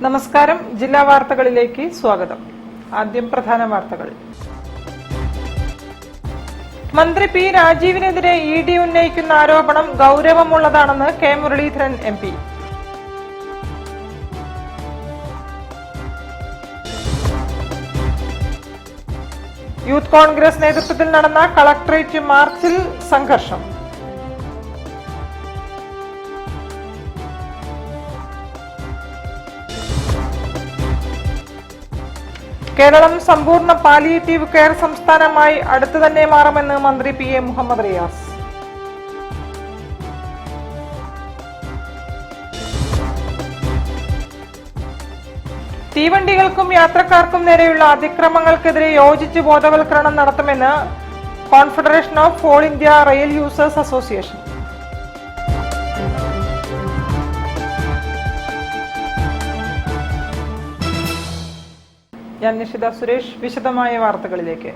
നമസ്കാരം. ജില്ലാ വാർത്തകളിലേക്ക് സ്വാഗതം. ആദ്യം പ്രധാന വാർത്തകൾ. മന്ത്രി പി രാജീവിനെതിരെ ഇ ഡി ഉന്നയിക്കുന്ന ആരോപണം ഗൌരവമുള്ളതാണെന്ന് K Muraleedharan M P. Youth Congress നേതൃത്വത്തിൽ നടന്ന കളക്ടറേറ്റ് മാർച്ചിൽ സംഘർഷം. കേരളം സമ്പൂർണ്ണ പാലിയേറ്റീവ് കെയർ സംസ്ഥാനമായി അടുത്തു തന്നെ മാറുമെന്ന് മന്ത്രി പി എ മുഹമ്മദ് റിയാസ്. തീവണ്ടികൾക്കും യാത്രക്കാർക്കും നേരെയുള്ള അതിക്രമങ്ങൾക്കെതിരെ യോജിച്ച് ബോധവൽക്കരണം നടത്തുമെന്ന് confederation of all India rail users association. ഞാൻ നിഷിത സുരേഷ്. വിശദമായ വാർത്തകളിലേക്ക്.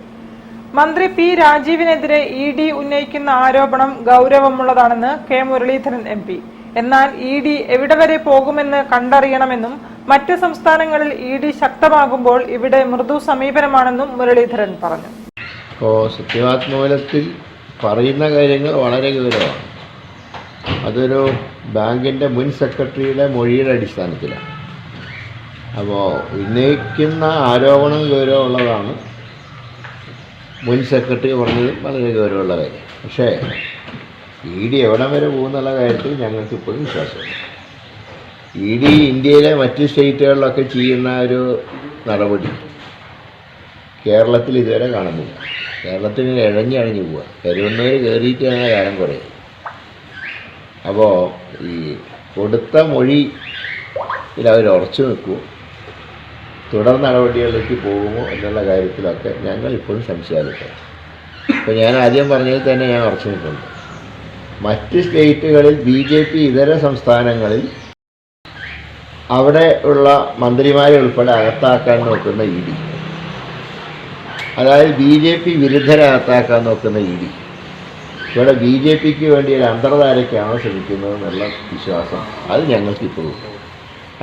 മന്ത്രി പി രാജീവിനെതിരെ ഇ ഡി ഉന്നയിക്കുന്ന ആരോപണം ഗൌരവമുള്ളതാണെന്ന് കെ മുരളീധരൻ എം പി. എന്നാൽ ഇ ഡി എവിടെ വരെ പോകുമെന്ന് കണ്ടറിയണമെന്നും മറ്റ് സംസ്ഥാനങ്ങളിൽ ഇ ഡി ശക്തമാകുമ്പോൾ ഇവിടെ മൃദു സമീപനമാണെന്നും മുരളീധരൻ പറഞ്ഞു. സത്യവാങ്മൂലത്തിൽ പറയുന്ന കാര്യങ്ങൾ വളരെ ഗൗരവമാണ്. അതൊരു ബാങ്കിൻ്റെ മുൻ സെക്രട്ടറിയുടെ മൊഴിയുടെ അടിസ്ഥാനത്തിലാണ്. അപ്പോൾ ഉന്നയിക്കുന്ന ആരോപണം ഗൗരവമുള്ളതാണ്. മുൻ സെക്രട്ടറി പറഞ്ഞത് വളരെ ഗൗരവമുള്ള കാര്യം. പക്ഷേ ഇ ഡി എവിടം വരെ പോകുന്നുള്ള കാര്യത്തിൽ ഞങ്ങൾക്ക് ഇപ്പോഴും വിശ്വാസമില്ല. ഇ ഡി ഇന്ത്യയിലെ മറ്റ് സ്റ്റേറ്റുകളിലൊക്കെ ചെയ്യുന്ന ഒരു നടപടി കേരളത്തിൽ ഇതുവരെ കാണുന്നില്ല. കേരളത്തിൽ ഇഴഞ്ഞഴിഞ്ഞ് പോവുക. കരുവന്നൂർ കയറിയിട്ട് തന്നെ കാലം കുറയും. അപ്പോൾ ഈ കൊടുത്ത മൊഴിയിൽ അവർ ഉറച്ചു നിൽക്കുമോ, തുടർ നടപടികളിലേക്ക് പോകുമോ എന്നുള്ള കാര്യത്തിലൊക്കെ ഞങ്ങൾ ഇപ്പോഴും സംശയാലുണ്ട്. ഇപ്പോൾ ഞാൻ ആദ്യം പറഞ്ഞതിൽ തന്നെ ഞാൻ ഉറച്ചു നിൽക്കുന്നുണ്ട്. മറ്റ് സ്റ്റേറ്റുകളിൽ ബി ജെ പി ഇതര സംസ്ഥാനങ്ങളിൽ അവിടെ ഉള്ള മന്ത്രിമാരെ ഉൾപ്പെടെ അകത്താക്കാൻ നോക്കുന്ന ഇ ഡി, അതായത് ബി ജെ പി വിരുദ്ധരെ അകത്താക്കാൻ നോക്കുന്ന ഇ ഡി ഇവിടെ ബി ജെ പിക്ക് വേണ്ടി ഒരു അന്തർധാരയ്ക്കാണ് ശ്രമിക്കുന്നത് എന്നുള്ള വിശ്വാസം അത് ഞങ്ങൾക്കിപ്പോഴും.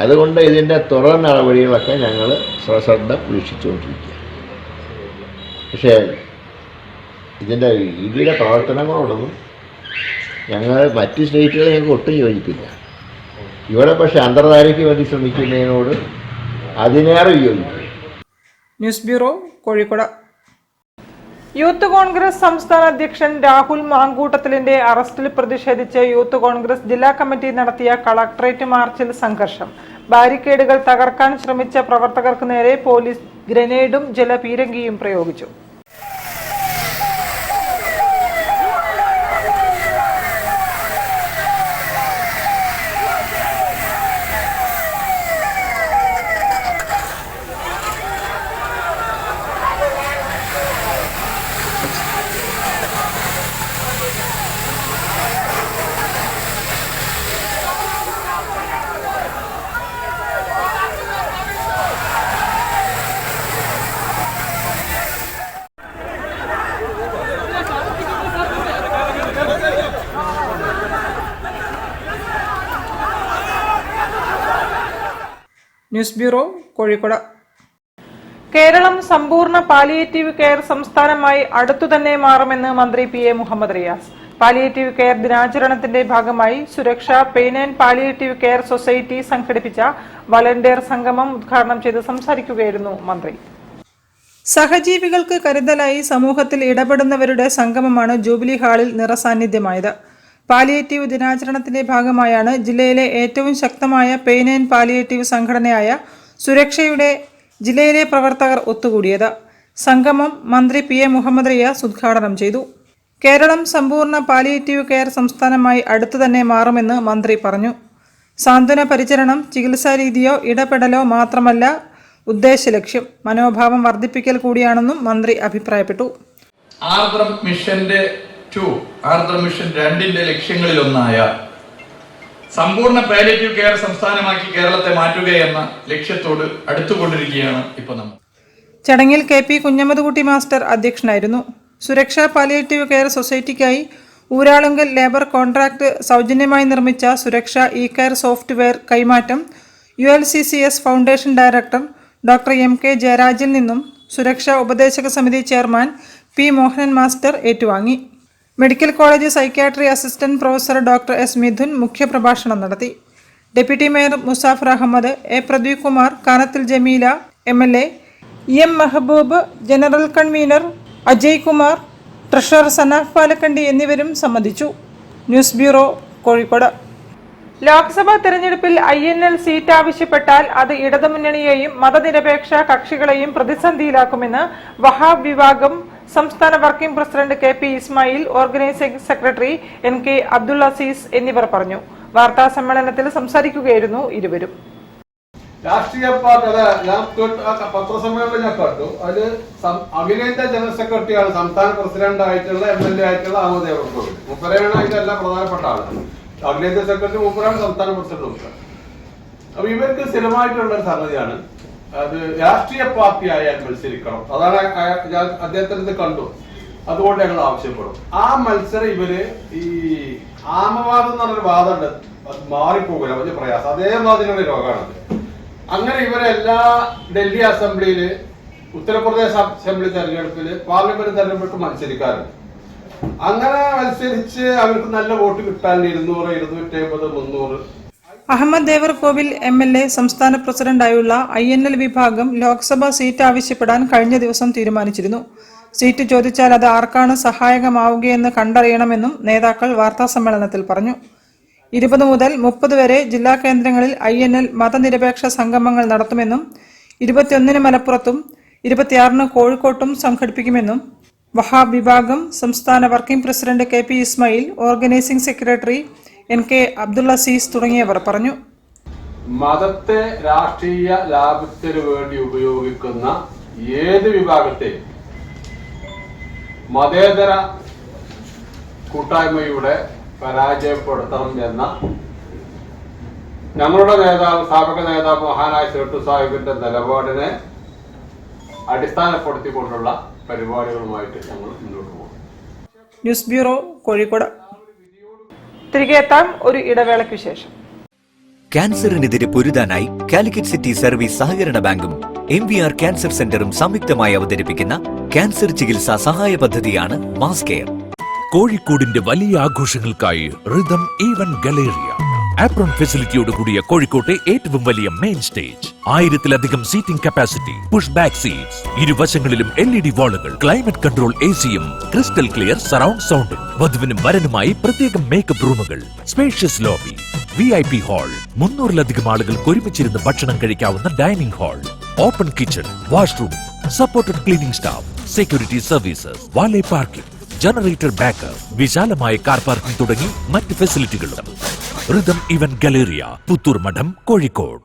അതുകൊണ്ട് ഇതിൻ്റെ തുടർ നടപടികളൊക്കെ ഞങ്ങൾ സശ്രദ്ധ വീക്ഷിച്ചുകൊണ്ടിരിക്കുക. പക്ഷേ ഇതിൻ്റെ ഇ ഡിയുടെ പ്രവർത്തനങ്ങളോടൊന്നും ഞങ്ങൾ മറ്റ് സ്റ്റേറ്റുകളെ ഞങ്ങൾക്ക് ഒട്ടും യോജിപ്പില്ല. ഇവിടെ പക്ഷേ അന്തർധാരയ്ക്ക് വേണ്ടി ശ്രമിക്കുന്നതിനോട് അതിനേറെ യോജിക്കും. News bureau, Kozhikode. Youth Congress സംസ്ഥാന അധ്യക്ഷൻ രാഹുൽ മാങ്കൂട്ടത്തിലിന്റെ അറസ്റ്റിൽ പ്രതിഷേധിച്ച് യൂത്ത് കോൺഗ്രസ് ജില്ലാ കമ്മിറ്റി നടത്തിയ കളക്ടറേറ്റ് മാർച്ചിൽ സംഘർഷം. ബാരിക്കേഡുകൾ തകർക്കാൻ ശ്രമിച്ച പ്രവർത്തകർക്ക് നേരെ പോലീസ് ഗ്രനേഡും ജലപീരങ്കിയും പ്രയോഗിച്ചു. News bureau, Kozhikode. കേരളം സമ്പൂർണ്ണ പാലിയേറ്റീവ് കെയർ സംസ്ഥാനമായി അടുത്തു തന്നെ മാറുമെന്ന് മന്ത്രി P A Mohammed Riyas. Palliative care ദിനാചരണത്തിന്റെ ഭാഗമായി Suraksha pain and palliative care society സംഘടിപ്പിച്ച വളണ്ടിയർ സംഗമം ഉദ്ഘാടനം ചെയ്ത് സംസാരിക്കുകയായിരുന്നു മന്ത്രി. സഹജീവികൾക്ക് കരുതലായി സമൂഹത്തിൽ ഇടപെടുന്നവരുടെ സംഗമമാണ് ജൂബിലി ഹാളിൽ നിറസാന്നിധ്യമായത്. പാലിയേറ്റീവ് ദിനാചരണത്തിന്റെ ഭാഗമായാണ് ജില്ലയിലെ ഏറ്റവും ശക്തമായ പെയിൻ ആൻഡ് പാലിയേറ്റീവ് സംഘടനയായ സുരക്ഷയുടെ ജില്ലയിലെ പ്രവർത്തകർ ഒത്തുകൂടിയത്. സംഗമം മന്ത്രി പി എ മുഹമ്മദ് റിയാസ് ഉദ്ഘാടനം ചെയ്തു. കേരളം സമ്പൂർണ്ണ പാലിയേറ്റീവ് കെയർ സംസ്ഥാനമായി അടുത്തു തന്നെ മാറുമെന്ന് മന്ത്രി പറഞ്ഞു. സാന്ത്വന പരിചരണം ചികിത്സാരീതിയോ ഇടപെടലോ മാത്രമല്ല ഉദ്ദേശലക്ഷ്യം, മനോഭാവം വർദ്ധിപ്പിക്കൽ കൂടിയാണെന്നും മന്ത്രി അഭിപ്രായപ്പെട്ടു. ആർദ്രം മിഷൻ 2 ലക്ഷ്യങ്ങളിലൊന്നായ സമ്പൂർണ്ണ പാലിയേറ്റീവ് കെയർ സംസ്ഥാനമാക്കി കേരളത്തെ മാറ്റുകയെന്ന ലക്ഷ്യത്തോട് അടുത്തുകൊണ്ടിരിക്കുകയാണ് ഇപ്പോൾ നമ്മൾ. ചടങ്ങിൽ KP കുഞ്ഞമ്മദ്കുട്ടി മാസ്റ്റർ അധ്യക്ഷനായിരുന്നു. സുരക്ഷാ പാലിയേറ്റീവ് കെയർ സൊസൈറ്റിക്കായി ഊരാളുങ്കൽ ലേബർ കോൺട്രാക്ട് സൗജന്യമായി നിർമ്മിച്ച സുരക്ഷാ ഇ-കെയർ സോഫ്റ്റ്വെയർ കൈമാറ്റം ULCCS foundation director doctor MK ജയരാജിൽ നിന്നും സുരക്ഷാ ഉപദേശക സമിതി ചെയർമാൻ P മോഹനൻ മാസ്റ്റർ ഏറ്റുവാങ്ങി. Medical college psychiatry assistant professor doctor S Mithun മുഖ്യപ്രഭാഷണം നടത്തി. Deputy mayor Musafar Ahammed, A Pradeep Kumar, Kanathil Jameela MLA, EM Mehaboob, general convener Ajay Kumar, treasurer Sanaf Palakkandi എന്നിവരും സംബന്ധിച്ചു. News bureau, Kozhikode. ലോക്സഭാ തെരഞ്ഞെടുപ്പിൽ INL സീറ്റ് ആവശ്യപ്പെട്ടാൽ അത് ഇടതുമുന്നണിയെയും മതനിരപേക്ഷ കക്ഷികളെയും പ്രതിസന്ധിയിലാക്കുമെന്ന് വഹാബ് വിഭാഗം സംസ്ഥാന working president KP Ismail, organising secretary NK Abdul Azeez എന്നിവർ പറഞ്ഞു. വാർത്താ സമ്മേളനത്തിൽ സംസാരിക്കുകയായിരുന്നു ഇരുവരും. രാഷ്ട്രീയ പാർട്ടി ഞാൻ പത്രസമ്മേളനം ഞാൻ കണ്ടു. അതിൽ അഖിലേന്ത്യാ ജനറൽ സെക്രട്ടറിയാണ് സംസ്ഥാന പ്രസിഡന്റ് ആയിട്ടുള്ള MLA ആയിട്ടുള്ള അഹമ്മദ് ദേവർകോവിൽ. മുപ്പരയാണ് ഇതെല്ലാം പ്രധാനപ്പെട്ട ആളാണ്. അഖിലേന്ത്യാ സെക്രട്ടറി മൂപ്പരാണ്, സംസ്ഥാന പ്രസിഡന്റ് മൂപ്പരാണ്. അപ്പൊ ഇവർക്ക് സ്ഥിരമായിട്ടുള്ള ഒരു സംഗതിയാണ് അത് രാഷ്ട്രീയ പാർട്ടി ആയാൽ മത്സരിക്കണം. അതാണ് ഞാൻ അദ്ദേഹത്തിന് കണ്ടു. അതുകൊണ്ട് ഞങ്ങൾ ആവശ്യപ്പെടും. ആ മത്സരം ഇവര് ഈ ആമവാദം എന്ന് പറഞ്ഞൊരു വാദമുണ്ട്, അത് മാറിപ്പോകില്ല, വലിയ പ്രയാസം. അതേമാതിരിയുള്ള രോഗമാണത്. അങ്ങനെ ഇവരെല്ലാ ഡൽഹി അസംബ്ലിയില്, ഉത്തർപ്രദേശ് അസംബ്ലി തെരഞ്ഞെടുപ്പില്, പാർലമെന്റ് തെരഞ്ഞെടുപ്പ് മത്സരിക്കാറുണ്ട്. അങ്ങനെ മത്സരിച്ച് അവർക്ക് നല്ല വോട്ട് കിട്ടാൻ 200, 250, 300. അഹമ്മദ് ദേവർകോവിൽ MLA സംസ്ഥാന പ്രസിഡന്റായുള്ള INL വിഭാഗം ലോക്സഭാ സീറ്റ് ആവശ്യപ്പെടാൻ കഴിഞ്ഞ ദിവസം തീരുമാനിച്ചിരുന്നു. സീറ്റ് ചോദിച്ചാൽ അത് ആർക്കാണ് സഹായകമാവുകയെന്ന് കണ്ടറിയണമെന്നും നേതാക്കൾ വാർത്താസമ്മേളനത്തിൽ പറഞ്ഞു. 20 മുതൽ 30 വരെ ജില്ലാ കേന്ദ്രങ്ങളിൽ INL മതനിരപേക്ഷ സംഗമങ്ങൾ നടത്തുമെന്നും 21-ന് മലപ്പുറത്തും 26-ന് കോഴിക്കോട്ടും സംഘടിപ്പിക്കുമെന്നും വഹാബ് വിഭാഗം സംസ്ഥാന working president KP Ismail, organising secretary NK Abdul Azeez തുടങ്ങിയവർ പറഞ്ഞു. മതത്തെ രാഷ്ട്രീയ ലാഭത്തിന് വേണ്ടി ഉപയോഗിക്കുന്ന ഏത് വിഭാഗത്തെ മതേതര കൂട്ടായ്മയുടെ പരാജയപ്പെടുത്തണം എന്ന ഞങ്ങളുടെ നേതാവ്, സ്ഥാപക നേതാവ് മഹാനായ സേട്ടു സാഹിബിന്റെ നിലപാടിനെ അടിസ്ഥാനപ്പെടുത്തിക്കൊണ്ടുള്ള പരിപാടികളുമായിട്ട് ഞങ്ങൾ മുന്നോട്ട് പോകും. News bureau, Kozhikode. തിരികെ എത്താം ഒരു ഇടവേളയ്ക്ക് ശേഷം. ക്യാൻസറിനെതിരെ പൊരുതാനായി കാലിക്കറ്റ് സിറ്റി സർവീസ് സഹകരണ ബാങ്കും MVR ക്യാൻസർ സെന്ററും സംയുക്തമായി അവതരിപ്പിക്കുന്ന ക്യാൻസർ ചികിത്സാ സഹായ പദ്ധതിയാണ് മാസ് കെയർ. കോഴിക്കോടിന്റെ വലിയ ആഘോഷങ്ങൾക്കായി റിതം ഈവന്റ് ഗലേറിയ ആപ്രോൺ ഫെസിലിറ്റിയോട് കൂടിയ കോഴിക്കോട്ടെ ഏറ്റവും വലിയ മെയിൻ സ്റ്റേജ്, 1000-ലധികം seating capacity, push back seats, ഇരുവശങ്ങളിലും LED വാളുകൾ, ക്ലൈമറ്റ് കൺട്രോൾ ACയും, ക്രിസ്റ്റൽ ക്ലിയർ സറൗണ്ട് സൗണ്ടും, വധുവിനും വരനുമായി പ്രത്യേകം മേക്കപ്പ് റൂമുകൾ, സ്പേഷ്യസ് ലോബി, VIP ഹാൾ, 300-ലധികം ആളുകൾക്ക് ഒരുമിച്ചിരുന്ന് ഭക്ഷണം കഴിക്കാവുന്ന dining hall, open kitchen, washroom, supported cleaning staff, security services, valet parking, generator backup, വിശാലമായ കാർ പാർക്കിംഗ് തുടങ്ങി മറ്റ് ഫെസിലിറ്റികളും. റിതം ഇവന്റ് ഗലേറിയ, പുത്തൂർ മഠം, കോഴിക്കോട്.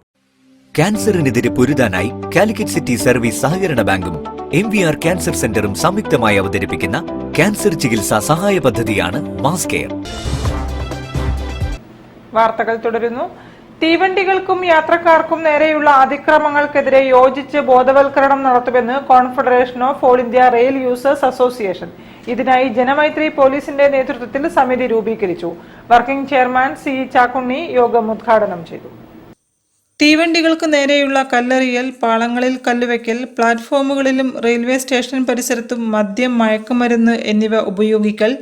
ക്യാൻസറിനെതിരെ പൊരുതാനായി കാലിക്കറ്റ് സിറ്റി സർവീസ് സഹകരണ ബാങ്കും MVR ക്യാൻസർ സെന്ററും സംയുക്തമായി അവതരിപ്പിക്കുന്ന ക്യാൻസർ ചികിത്സാ സഹായ പദ്ധതിയാണ് മാസ് കെയർ. വാർത്തകൾ തുടരുന്നു. തീവണ്ടികൾക്കും യാത്രക്കാർക്കും നേരെയുള്ള അതിക്രമങ്ങൾക്കെതിരെ യോജിച്ച് ബോധവൽക്കരണം നടത്തുമെന്ന് confederation of all India rail users association. ഇതിനായി ജനമൈത്രി പോലീസിന്റെ നേതൃത്വത്തിൽ സമിതി രൂപീകരിച്ചു. വർക്കിംഗ് ചെയർമാൻ C ചാക്കുണ്ണി യോഗം ഉദ്ഘാടനം ചെയ്തു. തീവണ്ടികൾക്ക് നേരെയുള്ള കല്ലെറിയൽ, പാളങ്ങളിൽ കല്ലുവെക്കൽ, പ്ലാറ്റ്ഫോമുകളിലും റെയിൽവേ സ്റ്റേഷൻ പരിസരത്തും മദ്യം, മയക്കുമരുന്ന് എന്നിവ ഉപയോഗിക്കൽ,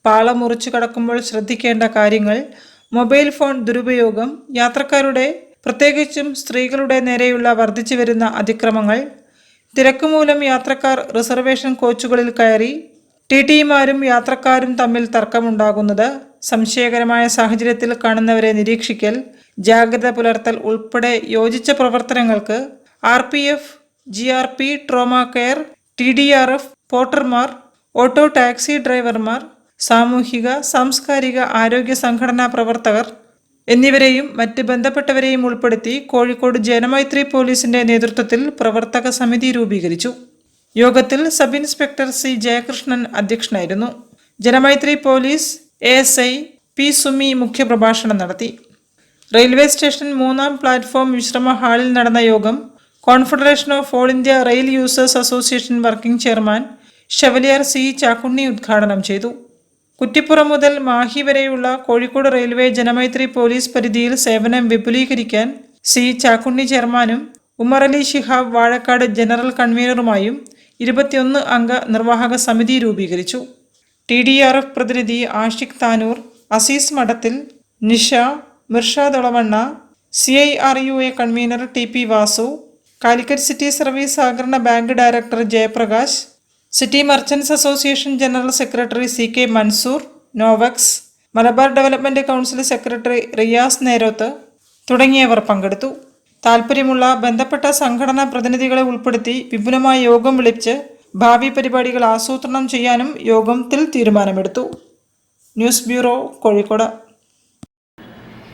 പാളം മുറിച്ചു കടക്കുമ്പോൾ ശ്രദ്ധിക്കേണ്ട കാര്യങ്ങൾ, മൊബൈൽ ഫോൺ ദുരുപയോഗം, യാത്രക്കാരുടെ പ്രത്യേകിച്ചും സ്ത്രീകളുടെ നേരെയുള്ള വർദ്ധിച്ചു വരുന്ന അതിക്രമങ്ങൾ, തിരക്കുമൂലം യാത്രക്കാർ റിസർവേഷൻ കോച്ചുകളിൽ കയറി TTമാരും യാത്രക്കാരും തമ്മിൽ തർക്കമുണ്ടാകുന്നത്, സംശയകരമായ സാഹചര്യത്തിൽ കാണുന്നവരെ നിരീക്ഷിക്കൽ, ജാഗ്രത പുലർത്തൽ ഉൾപ്പെടെ യോജിച്ച പ്രവർത്തനങ്ങൾക്ക് RPF, GRP, trauma care, TDRF, പോർട്ടർമാർ, ഓട്ടോ ടാക്സി ഡ്രൈവർമാർ, സാമൂഹിക സാംസ്കാരിക ആരോഗ്യ സംഘടനാ പ്രവർത്തകർ എന്നിവരെയും മറ്റ് ബന്ധപ്പെട്ടവരെയും ഉൾപ്പെടുത്തി കോഴിക്കോട് ജനമൈത്രി പോലീസിന്റെ നേതൃത്വത്തിൽ പ്രവർത്തക സമിതി രൂപീകരിച്ചു. യോഗത്തിൽ സബ് ഇൻസ്പെക്ടർ C ജയകൃഷ്ണൻ അധ്യക്ഷനായിരുന്നു. Janamaithri police ASI P Sumi മുഖ്യപ്രഭാഷണം നടത്തി. റെയിൽവേ സ്റ്റേഷൻ 3-ാം പ്ലാറ്റ്ഫോം വിശ്രമ ഹാളിൽ നടന്ന യോഗം confederation of all India rail users association working chairman chevalier C Chakkunni ഉദ്ഘാടനം ചെയ്തു. കുറ്റിപ്പുറം മുതൽ മാഹി വരെയുള്ള കോഴിക്കോട് റെയിൽവേ ജനമൈത്രി പോലീസ് പരിധിയിൽ സേവനം വിപുലീകരിക്കാൻ സി ചാക്കുണ്ണി ചെയർമാനും ഉമർ അലി ശിഹാബ് വാഴക്കാട് ജനറൽ കൺവീനറുമായും 21 അംഗ നിർവാഹക സമിതി രൂപീകരിച്ചു. TDRF പ്രതിനിധി Ashiq Tanur, Azeez Madathil, Nisha, Mirshad Olavanna, CIRUA convener TP Vasu, Calicut city service സഹകരണ bank director Jayaprakash, city merchants association general secretary CK Mansoor, Novax, Malabar development council secretary Riyas Nerothu തുടങ്ങിയവർ പങ്കെടുത്തു. താൽപ്പര്യമുള്ള ബന്ധപ്പെട്ട സംഘടനാ പ്രതിനിധികളെ ഉൾപ്പെടുത്തി വിപുലമായ യോഗം വിളിച്ച് ഭാവി പരിപാടികൾ ആസൂത്രണം ചെയ്യാനും യോഗത്തിൽ തീരുമാനമെടുത്തു. News bureau, Kozhikode.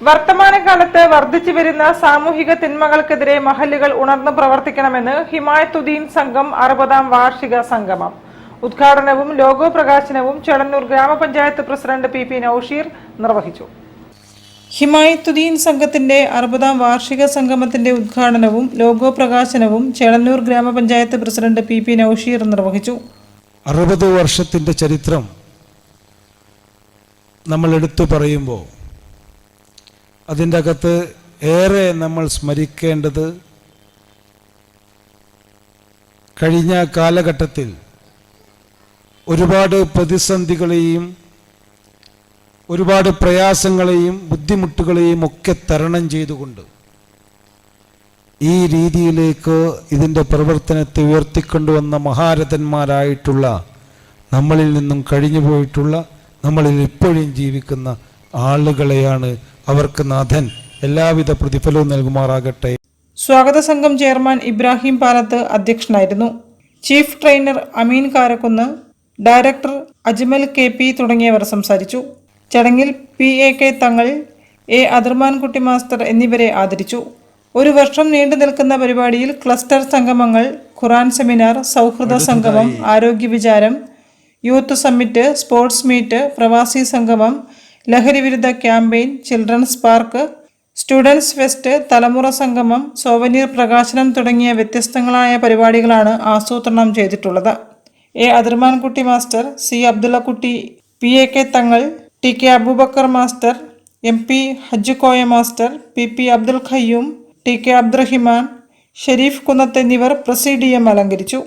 വർത്തമാനകാലത്ത് വർദ്ധിച്ചു വരുന്ന സാമൂഹിക തിന്മകൾക്കെതിരെ മഹല്ലുകൾ ഉണർന്നു പ്രവർത്തിക്കണമെന്ന് ഹിമായത്തുദ്ദീൻ സംഘം 60-ാം വാർഷിക സംഗമം ഉദ്ഘാടനവും ലോഗോ പ്രകാശനവും ചേളന്നൂർ ഗ്രാമപഞ്ചായത്ത് പ്രസിഡന്റ് PP നൌഷീർ നിർവഹിച്ചു. ഹിമായത്തുദ്ദീൻ സംഘത്തിന്റെ 60-ാം വാർഷിക സംഗമത്തിന്റെ ഉദ്ഘാടനവും ലോഗോ പ്രകാശനവും ചേളന്നൂർ ഗ്രാമപഞ്ചായത്ത് പ്രസിഡന്റ് PP നൌഷീർ നിർവഹിച്ചു. 60 വർഷത്തിന്റെ ചരിത്രം നമ്മൾ എടുത്തു പറയുമ്പോൾ അതിൻ്റെ അകത്ത് ഏറെ നമ്മൾ സ്മരിക്കേണ്ടത് കഴിഞ്ഞ കാലഘട്ടത്തിൽ ഒരുപാട് പ്രതിസന്ധികളെയും ഒരുപാട് പ്രയാസങ്ങളെയും ബുദ്ധിമുട്ടുകളെയും ഒക്കെ തരണം ചെയ്തുകൊണ്ട് ഈ രീതിയിലേക്ക് ഇതിൻ്റെ പ്രവർത്തനത്തെ ഉയർത്തിക്കൊണ്ടുവന്ന മഹാരഥന്മാരായിട്ടുള്ള നമ്മളിൽ നിന്നും കഴിഞ്ഞു പോയിട്ടുള്ള നമ്മളിൽ ഇപ്പോഴും ജീവിക്കുന്ന ആളുകളെയാണ് അവർക്ക് നാഥൻ എല്ലാവിധ പ്രതിഫലവും നൽകുമാറാകട്ടെ. സ്വാഗത സംഘം ചെയർമാൻ ഇബ്രാഹിം പാലത്ത് അധ്യക്ഷനായിരുന്നു. ചീഫ് ട്രെയിനർ അമീൻ കാരക്കുന്ന്, ഡയറക്ടർ അജ്മൽ KP തുടങ്ങിയവർ സംസാരിച്ചു. ചടങ്ങിൽ PAK Thangal, A Athirmankutty master എന്നിവരെ ആദരിച്ചു. ഒരു വർഷം നീണ്ടു നിൽക്കുന്ന പരിപാടിയിൽ ക്ലസ്റ്റർ സംഗമങ്ങൾ, ഖുറാൻ സെമിനാർ, സൗഹൃദ സംഗമം, ആരോഗ്യ വിചാരം, യൂത്ത് സമ്മിറ്റ്, സ്പോർട്സ് മീറ്റ്, പ്രവാസി സംഗമം, ലഹരി വിരുദ്ധ campaign, children's park, students fest, തലമുറ സംഗമം, സോവനീർ പ്രകാശനം തുടങ്ങിയ വ്യത്യസ്തങ്ങളായ പരിപാടികളാണ് ആസൂത്രണം ചെയ്തിട്ടുള്ളത്. A Athirmankutty master, C Abdullakutty, PAK Thangal, TK Aboobacker master, MP Hajj Koya master, PP Abdul Khayyum, TK Abdurahiman, Shareef Kunnath എന്നിവർ പ്രസിഡിയം അലങ്കരിച്ചു.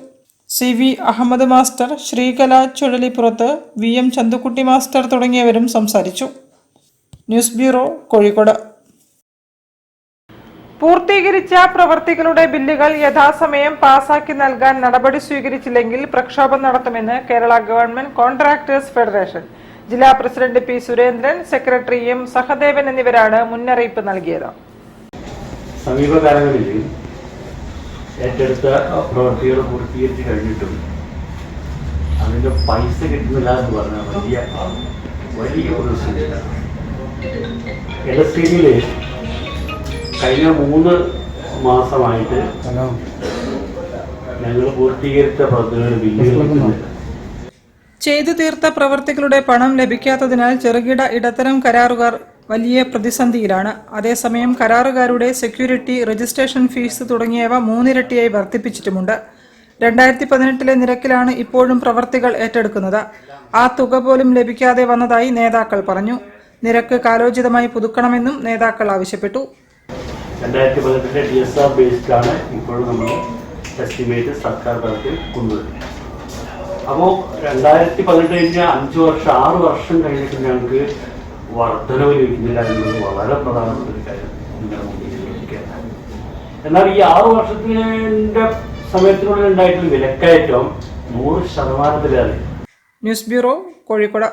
CV Ahammed master, Sreekala Chuzhalippurath, VM Chanthukkutty master തുടങ്ങിയവരും സംസാരിച്ചു. News bureau, Kozhikode. പൂർത്തീകരിച്ച പ്രവൃത്തികളുടെ ബില്ലുകൾ യഥാസമയം പാസാക്കി നൽകാൻ നടപടി സ്വീകരിച്ചില്ലെങ്കിൽ പ്രക്ഷോഭം നടത്തുമെന്ന് കേരള ഗവൺമെന്റ് കോൺട്രാക്ടേഴ്സ് ഫെഡറേഷൻ ജില്ലാ president P Surendran, secretary M Sahadevan എന്നിവരാണ് മുന്നറിയിപ്പ് നൽകിയത്. സമീപകാലങ്ങളിൽ ഏറ്റെടുത്ത പ്രവൃത്തികൾ പൂർത്തീകരിച്ച് കഴിഞ്ഞിട്ടും അതിൻ്റെ പൈസ കിട്ടുന്നില്ല എന്ന് പറഞ്ഞാൽ വലിയ ഒരു സ്ഥിതിയാണ്. ഇലക്ട്രിക്കിൽ കഴിഞ്ഞ 3 മാസമായിട്ട് ഞങ്ങൾ പൂർത്തീകരിച്ച പദ്ധതികൾ ബില്ലുകൾ കിട്ടുന്നില്ല. ചെയ്തു തീർത്ത പ്രവൃത്തികളുടെ പണം ലഭിക്കാത്തതിനാൽ ചെറുകിട ഇടത്തരം കരാറുകാർ വലിയ പ്രതിസന്ധിയിലാണ്. അതേസമയം കരാറുകാരുടെ സെക്യൂരിറ്റി, രജിസ്ട്രേഷൻ ഫീസ് തുടങ്ങിയവ 3 ഇരട്ടിയായി വർദ്ധിപ്പിച്ചിട്ടുമുണ്ട്. 2018 നിരക്കിലാണ് ഇപ്പോഴും പ്രവൃത്തികൾ ഏറ്റെടുക്കുന്നത്. ആ തുക പോലും ലഭിക്കാതെ വന്നതായി നേതാക്കൾ പറഞ്ഞു. നിരക്ക് കാലോചിതമായി പുതുക്കണമെന്നും നേതാക്കൾ ആവശ്യപ്പെട്ടു. 2018 DSR ബേസ്ഡാണ് ഇപ്പോഴും നമ്മൾ എസ്റ്റിമേറ്റ് സർക്കാർ തലത്തിൽ കൊണ്ടുവരുന്നത്. അപ്പോൾ 2018 കഴിഞ്ഞ 5 വർഷം 6 വർഷം കഴിഞ്ഞിട്ട് ഞങ്ങൾക്ക് വർധനവ് ലഭിക്കുന്നില്ല എന്നുള്ളത് വളരെ പ്രധാനപ്പെട്ട ഒരു കാര്യം നിങ്ങളുടെ മുന്നിൽ. എന്നാൽ ഈ 6 വർഷത്തിൻ്റെ സമയത്തിനുള്ളിൽ ഉണ്ടായിട്ടുള്ള വിലക്കയറ്റം 100%. News bureau, Kozhikode.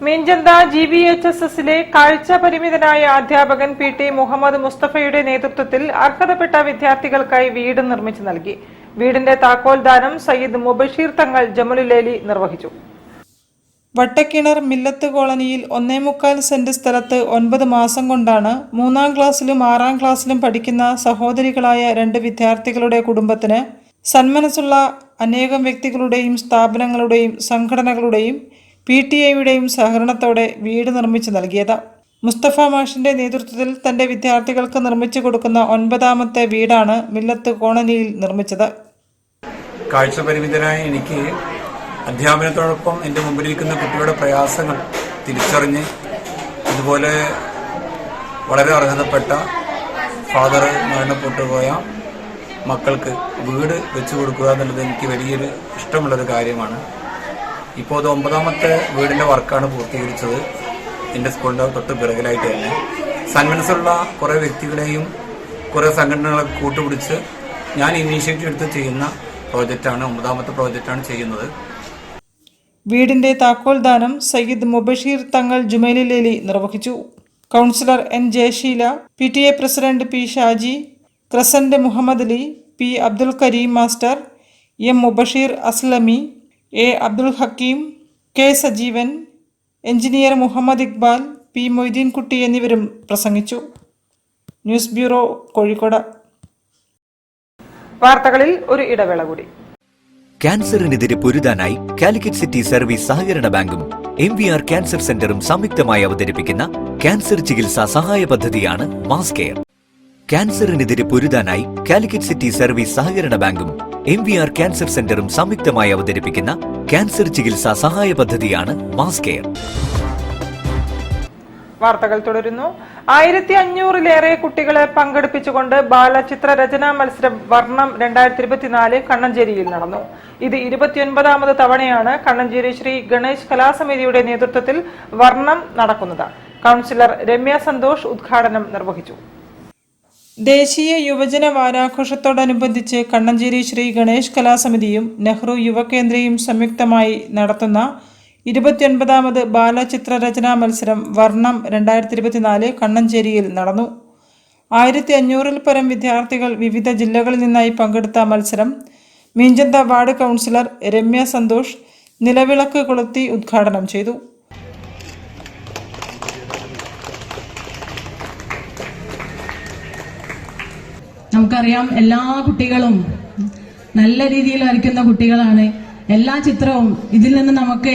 മീഞ്ചന്ത GBHSSലെ കാഴ്ച പരിമിതനായ അധ്യാപകൻ PT മുഹമ്മദ് മുസ്തഫയുടെ നേതൃത്വത്തിൽ അർഹതപ്പെട്ട വിദ്യാർത്ഥികൾക്കായി വീട് നിർമ്മിച്ചു നൽകി. വീടിന്റെ താക്കോൽ ദാനം സയ്യിദ് മുബഷീർ തങ്ങൾ ജമലുലേലി നിർവഹിച്ചു. വട്ടക്കിണർ മില്ലത്ത് കോളനിയിൽ 1.25 സെന്റ് സ്ഥലത്ത് 9 മാസം കൊണ്ടാണ് 3-ാം ക്ലാസ്സിലും 6-ാം ക്ലാസ്സിലും പഠിക്കുന്ന സഹോദരികളായ 2 വിദ്യാർത്ഥികളുടെ കുടുംബത്തിന് സന്മനസ്സുള്ള അനേകം വ്യക്തികളുടെയും സ്ഥാപനങ്ങളുടെയും സംഘടനകളുടെയും PTA യുടെയും സഹകരണത്തോടെ വീട് നിർമ്മിച്ചു നൽകിയത്. മുസ്തഫ മാഷിന്റെ നേതൃത്വത്തിൽ തന്റെ വിദ്യാർത്ഥികൾക്ക് നിർമ്മിച്ചു കൊടുക്കുന്ന 9ാമത്തെ വീടാണ് മില്ലത്ത് കോളനിയിൽ നിർമ്മിച്ചത്. കാഴ്ചപരിമിതനായ എനിക്ക് അധ്യാപനത്തോടൊപ്പം എൻ്റെ മുമ്പിലിരിക്കുന്ന കുട്ടികളുടെ പ്രയാസങ്ങൾ തിരിച്ചറിഞ്ഞ് ഇതുപോലെ വളരെ അർഹതപ്പെട്ട ഫാദർ മരണപ്പെട്ടു പോയ മക്കൾക്ക് വീട് വെച്ചു കൊടുക്കുക എന്നുള്ളത് എനിക്ക് വലിയൊരു ഇഷ്ടമുള്ളൊരു കാര്യമാണ്. ഇപ്പോൾ അത് 9ാമത്തെ വീടിൻ്റെ വർക്കാണ് പൂർത്തീകരിച്ചത്. എൻ്റെ സ്കൂളിൻ്റെ തൊട്ട് പിറകിലായിട്ട് തന്നെ സന്മനസ്സുള്ള കുറേ വ്യക്തികളെയും കുറേ സംഘടനകളൊക്കെ കൂട്ടുപിടിച്ച് ഞാൻ ഇനീഷ്യേറ്റീവ് എടുത്ത് ചെയ്യുന്ന പ്രോജക്റ്റാണ്, 9ാമത്തെ പ്രോജക്റ്റാണ് ചെയ്യുന്നത്. വീടിന്റെ താക്കോൽദാനം സയ്യിദ് മുബഷീർ തങ്ങൾ ജുമൈലിലേലി നിർവഹിച്ചു. Councillor N Jayasheela, PTA president P Shaji, crescent Mohammed Ali, P Abdul Kareem master, M Mubashir Aslami, A Abdul Hakeem, K Sajeevan, engineer Mohammed Iqbal, P Moideen Kutty എന്നിവരും പ്രസംഗിച്ചു. News bureau, Kozhikode. വാർത്തകളിൽ ഒരു ഇടവേള കൂടി. ക്യാൻസറിനെതിരെ പൊരുതാനായി കാലിക്കറ്റ് സിറ്റി സർവീസ് സഹകരണ ബാങ്കും MVR ക്യാൻസർ സെന്ററും സംയുക്തമായി അവതരിപ്പിക്കുന്ന ക്യാൻസർ ചികിത്സാ സഹായ പദ്ധതിയാണ് മാസ് കെയർ. ക്യാൻസറിനെതിരെ പൊരുതാനായി കാലിക്കറ്റ് സിറ്റി സർവീസ് സഹകരണ ബാങ്കും MVR ക്യാൻസർ സെന്ററും സംയുക്തമായി അവതരിപ്പിക്കുന്ന ക്യാൻസർ ചികിത്സാ സഹായ പദ്ധതിയാണ് മാസ് കെയർ. വാർത്തകൾ തുടരുന്നു. 1500-ലേറെ കുട്ടികളെ പങ്കെടുപ്പിച്ചുകൊണ്ട് ബാലചിത്ര രചനാ മത്സരം വർണ്ണം 2024 കണ്ണഞ്ചേരിയിൽ നടന്നു. ഇത് 29ാമത് തവണയാണ് കണ്ണഞ്ചേരി ശ്രീ ഗണേശ് കലാസമിതിയുടെ നേതൃത്വത്തിൽ വർണ്ണം നടക്കുന്നത്. കൗൺസിലർ രമ്യ സന്തോഷ് ഉദ്ഘാടനം നിർവഹിച്ചു. ദേശീയ യുവജന വാരാഘോഷത്തോടനുബന്ധിച്ച് കണ്ണഞ്ചേരി ശ്രീ ഗണേശ് കലാസമിതിയും നെഹ്റു യുവകേന്ദ്രയും സംയുക്തമായി നടത്തുന്ന 29ാമത് ബാലചിത്ര രചനാ മത്സരം വർണ്ണം 2024 കണ്ണഞ്ചേരിയിൽ നടന്നു. 1500-ൽ പരം വിദ്യാർത്ഥികൾ വിവിധ ജില്ലകളിൽ നിന്നായി പങ്കെടുത്ത മത്സരം മീഞ്ചന്ത വാർഡ് കൗൺസിലർ രമ്യ സന്തോഷ് നിലവിളക്ക് കൊളുത്തി ഉദ്ഘാടനം ചെയ്തു. നമുക്കറിയാം, എല്ലാ കുട്ടികളും നല്ല രീതിയിൽ വരയ്ക്കുന്ന കുട്ടികളാണ്. എല്ലാ ചിത്രവും ഇതിൽ നിന്ന് നമുക്ക്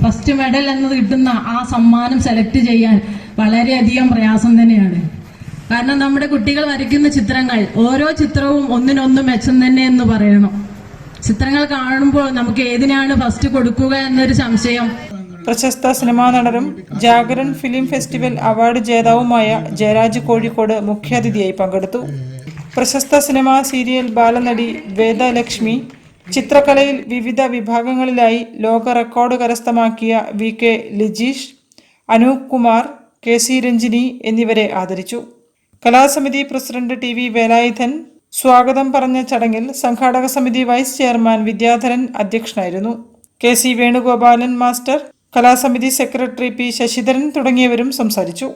ഫസ്റ്റ് മെഡൽ എന്നത് കിട്ടുന്ന ആ സമ്മാനം സെലക്ട് ചെയ്യാൻ വളരെയധികം പ്രയാസം തന്നെയാണ്. കാരണം നമ്മുടെ കുട്ടികൾ വരയ്ക്കുന്ന ചിത്രങ്ങൾ ഓരോ ചിത്രവും ഒന്നിനൊന്നും മെച്ചം തന്നെ എന്ന് പറയണം. ചിത്രങ്ങൾ കാണുമ്പോൾ നമുക്ക് ഏതിനാണ് ഫസ്റ്റ് കൊടുക്കുക എന്നൊരു സംശയം. പ്രശസ്ത സിനിമാ നടനും ജാഗരൺ ഫിലിം ഫെസ്റ്റിവൽ അവാർഡ് ജേതാവുമായ ജയരാജ് കോഴിക്കോട് മുഖ്യാതിഥിയായി പങ്കെടുത്തു. പ്രശസ്ത സിനിമാ സീരിയൽ ബാലനടി വേദലക്ഷ്മി, ചിത്രകലയിൽ വിവിധ വിഭാഗങ്ങളിലായി ലോക റെക്കോർഡ് കരസ്ഥമാക്കിയ VK ലിജീഷ്, അനൂപ് കുമാർ, KC രഞ്ജിനി എന്നിവരെ ആദരിച്ചു. കലാസമിതി പ്രസിഡന്റ് TV വേലായുധൻ സ്വാഗതം പറഞ്ഞ ചടങ്ങിൽ സംഘാടക സമിതി വൈസ് ചെയർമാൻ വിദ്യാധരൻ അധ്യക്ഷനായിരുന്നു. KC വേണുഗോപാലൻ മാസ്റ്റർ, കലാസമിതി സെക്രട്ടറി P ശശിധരൻ തുടങ്ങിയവരും സംസാരിച്ചു.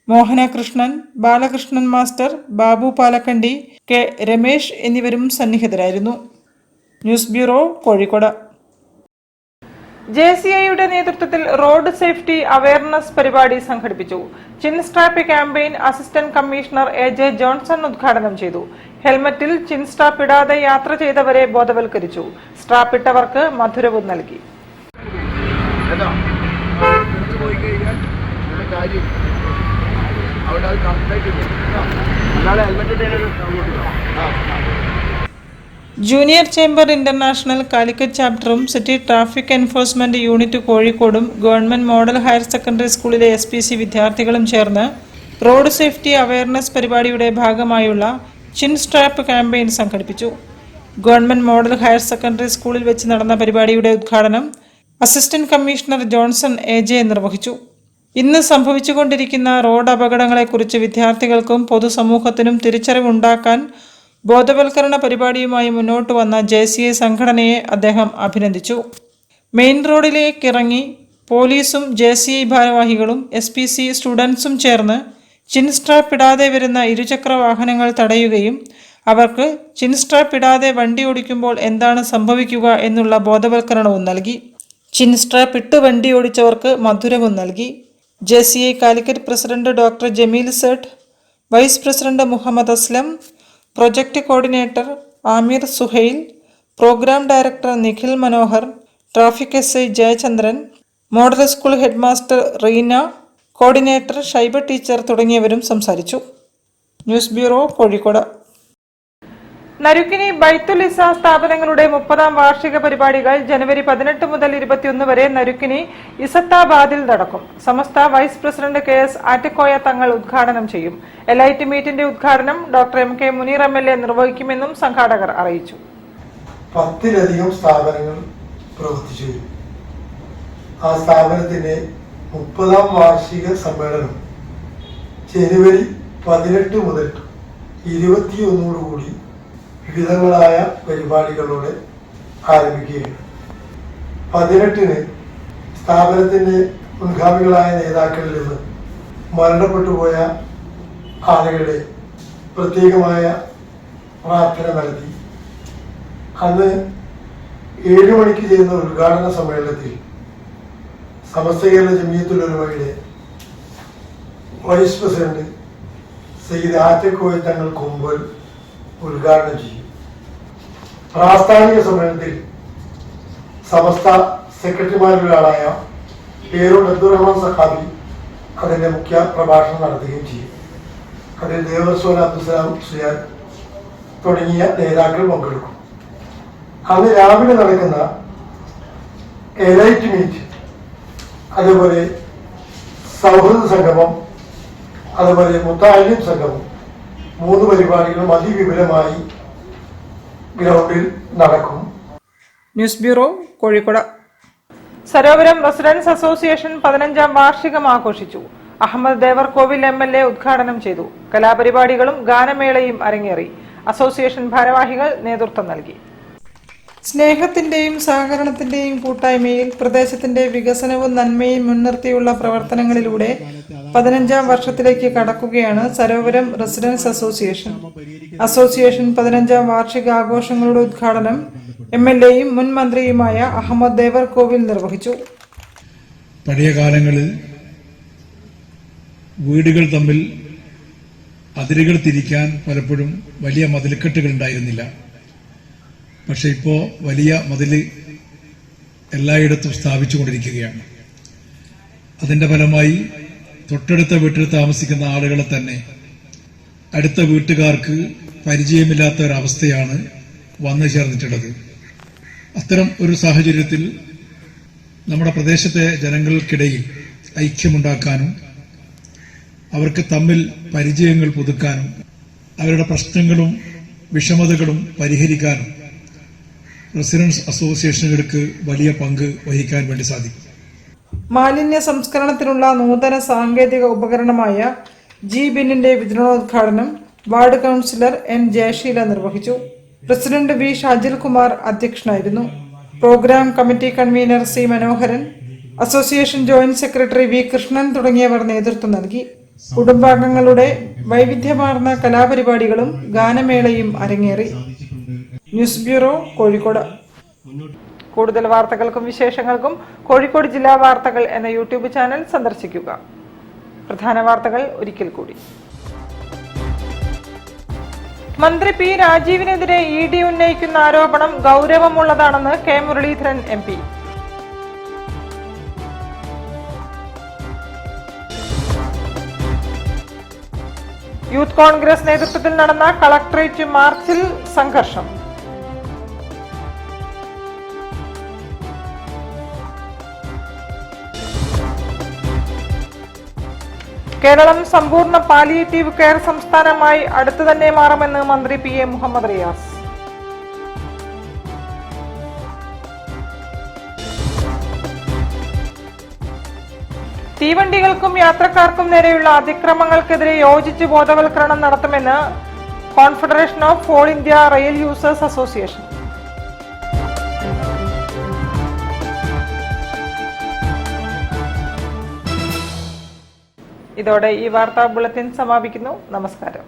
മോഹനകൃഷ്ണൻ, ബാലകൃഷ്ണൻ മാസ്റ്റർ, ബാബു പാലക്കണ്ടി, K രമേശ് എന്നിവരും സന്നിഹിതരായിരുന്നു. News bureau, Kozhikode. JCIയുടെ നേതൃത്വത്തിൽ റോഡ് സേഫ്റ്റി അവയർനെസ് പരിപാടി സംഘടിപ്പിച്ചു. Chin strap campaign assistant commissioner AJ Johnson ഉദ്ഘാടനം ചെയ്തു. ഹെൽമറ്റിൽ ചിൻ സ്ട്രാപ്പ് ഇടാതെ യാത്ര ചെയ്തവരെ ബോധവൽക്കരിച്ചു. സ്ട്രാപ്പ് ഇട്ടവർക്ക് മധുരവും നൽകി. ജൂനിയർ ചേംബർ ഇന്റർനാഷണൽ കാലിക്കറ്റ് ചാപ്റ്ററും സിറ്റി ട്രാഫിക് എൻഫോഴ്സ്മെന്റ് യൂണിറ്റ് കോഴിക്കോടും ഗവൺമെന്റ് മോഡൽ ഹയർ സെക്കൻഡറി സ്കൂളിലെ SPC വിദ്യാർത്ഥികളും ചേർന്ന് റോഡ് സേഫ്റ്റി അവയർനെസ് പരിപാടിയുടെ ഭാഗമായുള്ള ചിൻ സ്ട്രാപ്പ് ക്യാമ്പയിൻ സംഘടിപ്പിച്ചു. ഗവൺമെന്റ് മോഡൽ ഹയർ സെക്കൻഡറി സ്കൂളിൽ വെച്ച് നടന്ന പരിപാടിയുടെ ഉദ്ഘാടനം അസിസ്റ്റന്റ് കമ്മീഷണർ ജോൺസൺ AJ നിർവഹിച്ചു. ഇന്ന് സംഭവിച്ചുകൊണ്ടിരിക്കുന്ന റോഡ് അപകടങ്ങളെക്കുറിച്ച് വിദ്യാർത്ഥികൾക്കും പൊതുസമൂഹത്തിനും തിരിച്ചറിവുണ്ടാക്കാൻ ബോധവൽക്കരണ പരിപാടിയുമായി മുന്നോട്ട് വന്ന JCI സംഘടനയെ അദ്ദേഹം അഭിനന്ദിച്ചു. മെയിൻ റോഡിലേക്കിറങ്ങി പോലീസും JCI ഭാരവാഹികളും SPC സ്റ്റുഡൻസും ചേർന്ന് ചിൻ സ്ട്രാപ്പ് ഇടാതെ വരുന്ന ഇരുചക്ര വാഹനങ്ങൾ തടയുകയും അവർക്ക് ചിൻ സ്ട്രാപ്പ് ഇടാതെ വണ്ടി ഓടിക്കുമ്പോൾ എന്താണ് സംഭവിക്കുക എന്നുള്ള ബോധവൽക്കരണവും നൽകി. ചിൻ സ്ട്രാപ്പ് ഇട്ട് വണ്ടി ഓടിച്ചവർക്ക് മധുരവും നൽകി. JCI Calicut president doctor Jameel Sait, vice president Muhammad Aslam, project coordinator Amir Suhail, programme director Nikhil Manohar, traffic SI Jayachandran, model school head master Reena, coordinator Shaiba teacher തുടങ്ങിയവരും സംസാരിച്ചു. News bureau, Kozhikode. നരുക്കിനി ബൈത്തുൽ ഇസ സ്ഥാപനങ്ങളുടെ 30ാം വാർഷിക പരിപാടികൾ ജനുവരി 18 മുതൽ 21 വരെ നരുക്കിനി ഇസത്താബാദിൽ നടക്കും. സമസ്ത വൈസ് പ്രസിഡന്റ് KS ആറ്റക്കോയ തങ്ങൾ ഉദ്ഘാടനം ചെയ്യും. എലൈറ്റ് മീറ്റിന്റെ ഉദ്ഘാടനം ഡോക്ടർ MK മുനീർ MLA നിർവഹിക്കുമെന്നും സംഘാടകർ അറിയിച്ചു. 10-ലധികം സ്ഥാപനങ്ങൾ പ്രവർത്തിച്ചു. ആ സ്ഥാപനത്തിന്റെ 30ാം വാർഷിക സമ്മേളനം ജനുവരി 18 മുതൽ 21 കൂടി വിവിധങ്ങളായ പരിപാടികളോടെ ആരംഭിക്കുകയാണ്. 18-ന് സ്ഥാപനത്തിന്റെ മുൻഗാമികളായ നേതാക്കളിൽ നിന്ന് മരണപ്പെട്ടുപോയ ആളുകളുടെ പ്രത്യേകമായ പ്രാർത്ഥന നടത്തി. അന്ന് 7 മണിക്ക് ചെയ്യുന്ന ഉദ്ഘാടന സമ്മേളനത്തിൽ സമസ്ത കേരള ജമിയത്തുൽ ഉലമയുടെ വൈസ് പ്രസിഡന്റ് സയ്യിദ് ആറ്റക്കോയ തങ്ങൾ കൊമ്പൽ ഉദ്ഘാടനം ചെയ്യും. പ്രാസ്ഥാനിക സമ്മേളനത്തിൽ സമസ്ത സെക്രട്ടറിമാരിലൊരാളായ പേരോട് അബ്ദുറഹ്മാൻ സഖാബി അതിന്റെ മുഖ്യ പ്രഭാഷണം നടത്തുകയും ചെയ്യും. അതിൽ ദേവസ്വൻ അബ്ദുസലാം സുയാൻ തുടങ്ങിയ നേതാക്കൾ പങ്കെടുക്കും. അന്ന് രാവിലെ നടക്കുന്ന എലൈറ്റ് മീറ്റ്, അതുപോലെ സൗഹൃദ സംഗമം, അതുപോലെ മുത്താലിം സംഗമം, 3 പരിപാടികളും അതിവിപുലമായി ഗ്രൗണ്ടിൽ നടക്കും. News bureau, Kozhikode. Sarovaram residence association 15ാം വാർഷികം ആഘോഷിച്ചു. അഹമ്മദ് ദേവർകോവിൽ MLA ഉദ്ഘാടനം ചെയ്തു. കലാപരിപാടികളും ഗാനമേളയും അരങ്ങേറി. അസോസിയേഷൻ ഭാരവാഹികൾ നേതൃത്വം നൽകി. സ്നേഹത്തിന്റെയും സഹകരണത്തിന്റെയും കൂട്ടായ്മയിൽ പ്രദേശത്തിന്റെ വികസനവും നന്മയും മുൻനിർത്തിയുള്ള പ്രവർത്തനങ്ങളിലൂടെ 15ാം വർഷത്തിലേക്ക് കടക്കുകയാണ് സരോവരം റെസിഡൻസ് അസോസിയേഷൻ. അസോസിയേഷൻ 15ാം വാർഷിക ആഘോഷങ്ങളുടെ ഉദ്ഘാടനം MLAയും മുൻ മന്ത്രിയുമായ അഹമ്മദ് ദേവർകോവിൽ നിർവഹിച്ചു. പഴയ കാലങ്ങളിൽ വീടുകൾ തമ്മിൽ അതിരുകൾ തിരിക്കാൻ പലപ്പോഴും വലിയ മതിൽക്കെട്ടുകൾ ഉണ്ടായിരുന്നില്ല. പക്ഷെ ഇപ്പോൾ വലിയ മതിൽ എല്ലായിടത്തും സ്ഥാപിച്ചുകൊണ്ടിരിക്കുകയാണ്. അതിന്റെ ഫലമായി തൊട്ടടുത്ത വീട്ടിൽ താമസിക്കുന്ന ആളുകളെ തന്നെ അടുത്ത വീട്ടുകാർക്ക് പരിചയമില്ലാത്ത ഒരവസ്ഥയാണ് വന്നു ചേർന്നിട്ടുള്ളത്. അത്തരം ഒരു സാഹചര്യത്തിൽ നമ്മുടെ പ്രദേശത്തെ ജനങ്ങൾക്കിടയിൽ ഐക്യമുണ്ടാക്കാനും അവർക്ക് തമ്മിൽ പരിചയങ്ങൾ പുതുക്കാനും അവരുടെ പ്രശ്നങ്ങളും വിഷമതകളും പരിഹരിക്കാനും റെസിഡൻസ് അസോസിയേഷനുകൾക്ക് വലിയ പങ്ക് വഹിക്കാൻ വേണ്ടി സാധിക്കും. മാലിന്യ സംസ്കരണത്തിനുള്ള നൂതന സാങ്കേതിക ഉപകരണമായ G-ബിന്നിന്റെ വിതരണോദ്ഘാടനം വാർഡ് കൗൺസിലർ N ജയശീല നിർവഹിച്ചു. പ്രസിഡന്റ് V ഷാജിൽ കുമാർ അധ്യക്ഷനായിരുന്നു. Programme committee convener C Manoharan, association joint secretary V Krishnan തുടങ്ങിയവർ നേതൃത്വം നൽകി. കുടുംബാംഗങ്ങളുടെ വൈവിധ്യമാർന്ന കലാപരിപാടികളും ഗാനമേളയും അരങ്ങേറി. News bureau, Kozhikode. കൂടുതൽ വാർത്തകൾക്കും വിശേഷങ്ങൾക്കും കോഴിക്കോട് ജില്ലാ വാർത്തകൾ എന്ന യൂട്യൂബ് ചാനൽ സന്ദർശിക്കുക. പ്രധാന വാർത്തകൾ ഒരിക്കൽ കൂടി. മന്ത്രി P രാജീവിനെതിരെ ED ഉന്നയിക്കുന്ന ആരോപണം ഗൗരവമുള്ളതാണെന്ന് K Muraleedharan MP. Youth Congress നേതൃത്വത്തിൽ നടന്ന കളക്ടറേറ്റ് മാർച്ചിൽ സംഘർഷം. കേരളം സമ്പൂർണ്ണ പാലിയേറ്റീവ് കെയർ സംസ്ഥാനമായി അടുത്തു തന്നെ മാറുമെന്ന് മന്ത്രി PA മുഹമ്മദ് റിയാസ്. തീവണ്ടികൾക്കും യാത്രക്കാർക്കും നേരെയുള്ള അതിക്രമങ്ങൾക്കെതിരെ യോജിച്ച് ബോധവൽക്കരണം നടത്തുമെന്ന് confederation of all India rail users association. ഇതോടെ ഈ വാർത്താ ബുള്ളറ്റിൻ സമാപിക്കുന്നു. നമസ്കാരം.